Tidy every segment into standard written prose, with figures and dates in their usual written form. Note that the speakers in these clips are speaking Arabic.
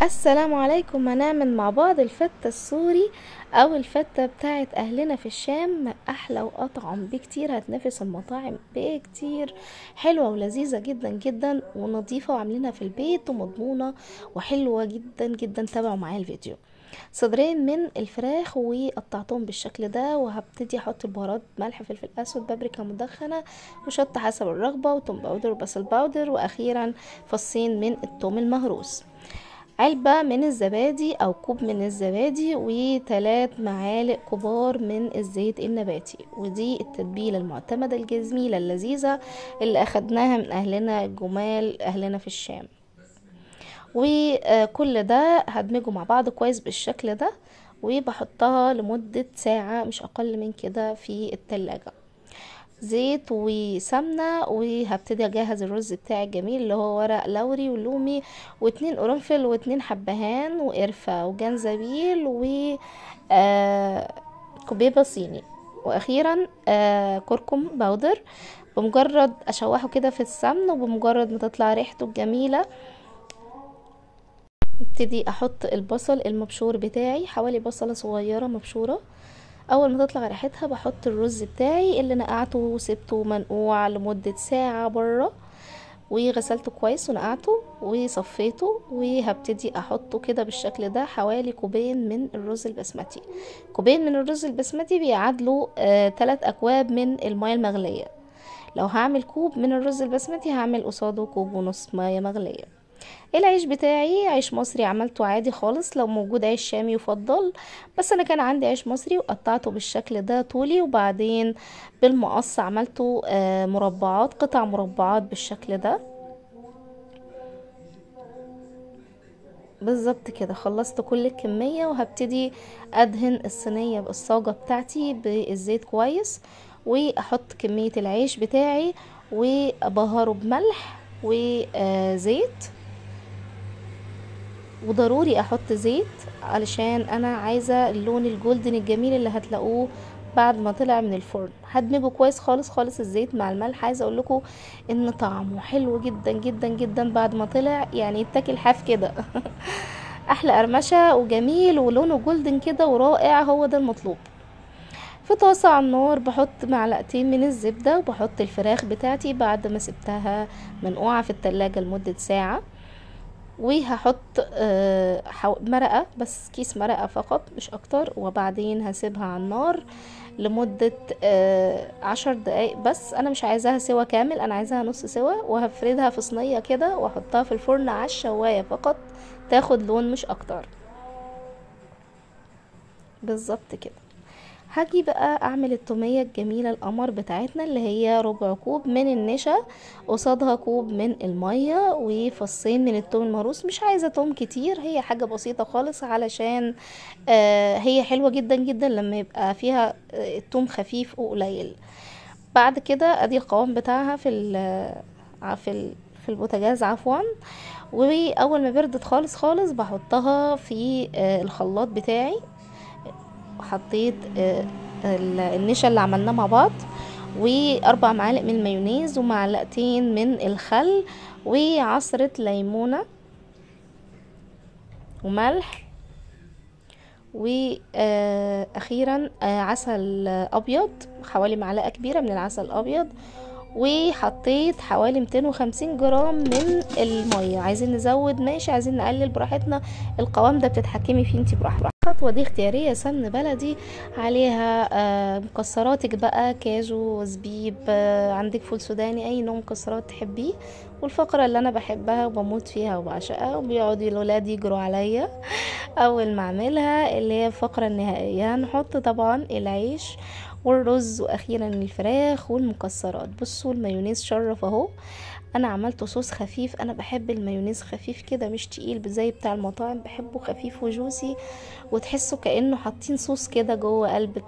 السلام عليكم. هنعمل مع بعض الفتة السوري او الفتة بتاعت اهلنا في الشام. احلى واطعم بكتير، هتنافس المطاعم بكتير. حلوة ولذيذة جدا جدا ونظيفة، وعاملينها في البيت ومضمونة وحلوة جدا جدا. تابعوا معايا الفيديو. صدرين من الفراخ وقطعتهم بالشكل ده، وهبتدي احط البهارات: ملح، فلفل اسود، بابريكا مدخنة، وشطة حسب الرغبة، وتوم باودر وبصل باودر، واخيرا فصين من الثوم المهروس. علبة من الزبادي او كوب من الزبادي، و3 معالق كبار من الزيت النباتي. ودي التتبيلة المعتمدة الجميلة اللذيذة اللي اخدناها من اهلنا الجمال، اهلنا في الشام. وكل ده هدمجه مع بعض كويس بالشكل ده، وبحطها لمدة ساعة مش اقل من كده في التلاجة. زيت وسمنة، وهبتدي اجهز الرز بتاعي الجميل اللي هو ورق لوري ولومي و2 قرنفل و2 حبهان وقرفة وجنزبيل و كوبيبة صيني، واخيرا كركم باودر. بمجرد اشوحه كده في السمن، وبمجرد ما تطلع ريحته الجميلة ابتدي احط البصل المبشور بتاعي، حوالي بصلة صغيرة مبشورة. اول ما تطلع ريحتها بحط الرز بتاعي اللي نقعته وسبته منقوع لمدة ساعة بره، وغسلته كويس ونقعته وصفيته. وهبتدي احطه كده بالشكل ده، حوالي كوبين من الرز البسمتي. كوبين من الرز البسمتي بيعادلوا 3 اكواب من المياه المغلية. لو هعمل كوب من الرز البسمتي هعمل قصاده كوب ونص مياه مغلية. العيش بتاعي عيش مصري، عملته عادي خالص. لو موجود عيش شامي يفضل، بس انا كان عندي عيش مصري وقطعته بالشكل ده طولي، وبعدين بالمقص عملته مربعات، قطع مربعات بالشكل ده بالظبط كده. خلصت كل الكمية، وهبتدي ادهن الصينية بالصاجة بتاعتي بالزيت كويس، واحط كمية العيش بتاعي وابهره بملح وزيت. وضروري احط زيت علشان انا عايزة اللون الجولدن الجميل اللي هتلاقوه بعد ما طلع من الفرن. هدمجه كويس خالص خالص الزيت مع الملح. عايزه اقول لكم ان طعمه حلو جدا جدا جدا بعد ما طلع، يعني يتاكل حاف كده. احلى قرمشه وجميل ولونه جولدن كده ورائع، هو ده المطلوب. في طاسه على النار بحط معلقتين من الزبده، وبحط الفراخ بتاعتي بعد ما سبتها منقوعه في التلاجة لمده ساعه. وهحط مرقة، بس كيس مرقة فقط مش اكتر، وبعدين هسيبها على النار لمدة 10 دقايق بس. انا مش عايزاها سوا كامل، انا عايزاها نص سوا. وهفردها في صينية كده واحطها في الفرن على الشواية فقط، تاخد لون مش اكتر. بالظبط كده. هاجي بقى اعمل التومية الجميلة القمر بتاعتنا اللي هي ربع كوب من النشا، قصادها كوب من المية، وفصين من التوم المهروس. مش عايزة توم كتير، هي حاجة بسيطة خالص علشان هي حلوة جدا جدا لما يبقى فيها التوم خفيف وقليل. بعد كده ادي القوام بتاعها في البوتاجاز عفوا. واول ما بردت خالص خالص بحطها في الخلاط بتاعي. حطيت النشا اللي عملناه مع بعض، و4 معالق من المايونيز، ومعلقتين من الخل، وعصرة ليمونة، وملح، واخيرا عسل ابيض، حوالي معلقة كبيرة من العسل الابيض. وحطيت حوالي 250 جرام من المية. عايزين نزود ماشي، عايزين نقلل براحتنا. القوام ده بتتحكمي فيه انتي براحتك. الخطوة دي اختيارية، سمن بلدي عليها مكسراتك بقى، كاجو، زبيب، عندك فول سوداني، اي نوع مكسرات تحبيه. والفقرة اللي انا بحبها وبموت فيها وبعشقها وبيقعدوا الولاد يجروا عليا اول ما اعملها، اللي هي الفقرة النهائية، هنحط طبعا العيش والرز، واخيرا الفراخ والمكسرات. بصوا المايونيز شرف اهو. انا عملته صوص خفيف، انا بحب المايونيز خفيف كده مش تقيل زي بتاع المطاعم، بحبه خفيف وجوسي، وتحسوا كأنه حاطين صوص كده جوه قلب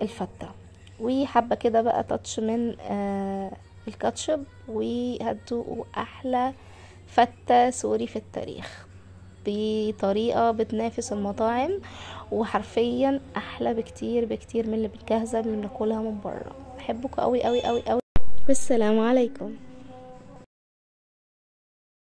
الفتة. وحبة كده بقى تاتش من الكاتشب، وهتدوقوا احلى فتة سوري في التاريخ بطريقة بتنافس المطاعم، وحرفيا احلى بكتير بكتير من اللي بنجهزها من اللي بناكلها من بره. بحبكم قوي قوي قوي قوي، والسلام عليكم.